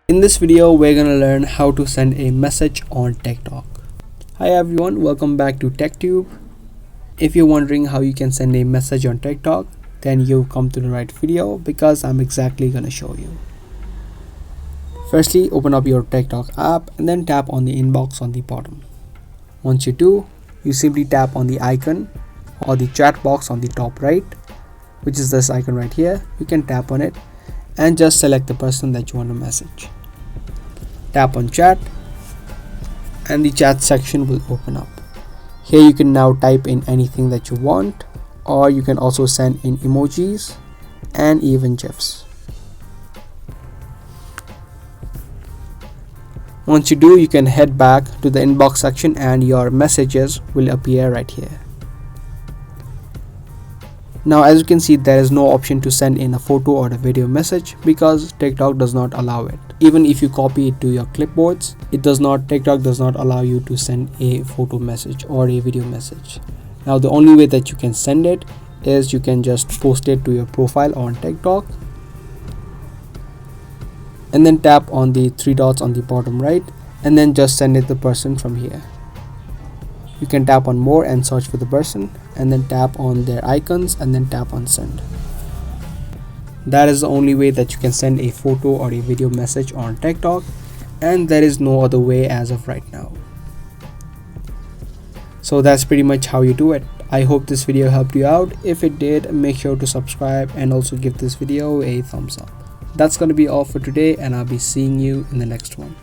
In this video, we're gonna learn how to send a message on TikTok. Hi everyone, welcome back to TechTube. If you're wondering how you can send a message on TikTok, then you've come to the right video because I'm exactly gonna show you. Firstly, open up your TikTok app and then tap on the inbox on the bottom. Once you do, you simply tap on the icon or the chat box on the top right, which is this icon right here. You can tap on it and just select the person that you want to message. Tap on chat and the chat section will open up. Here you can now type in anything that you want, or you can also send in emojis and even GIFs. Once you do, you can head back to the inbox section and your messages will appear right here. Now as you can see, there is no option to send in a photo or a video message because TikTok does not allow it. Even if you copy it to your clipboards, TikTok does not allow you to send a photo message or a video message. Now the only way that you can send it is you can just post it to your profile on TikTok and then tap on the three dots on the bottom right and then just send it to the person from here. You can tap on more and search for the person and then tap on their icons and then tap on send. That is the only way that you can send a photo or a video message on TikTok, and there is no other way as of right now. So that's pretty much how you do it. I hope this video helped you out. If it did, make sure to subscribe and also give this video a thumbs up. That's gonna be all for today, and I'll be seeing you in the next one.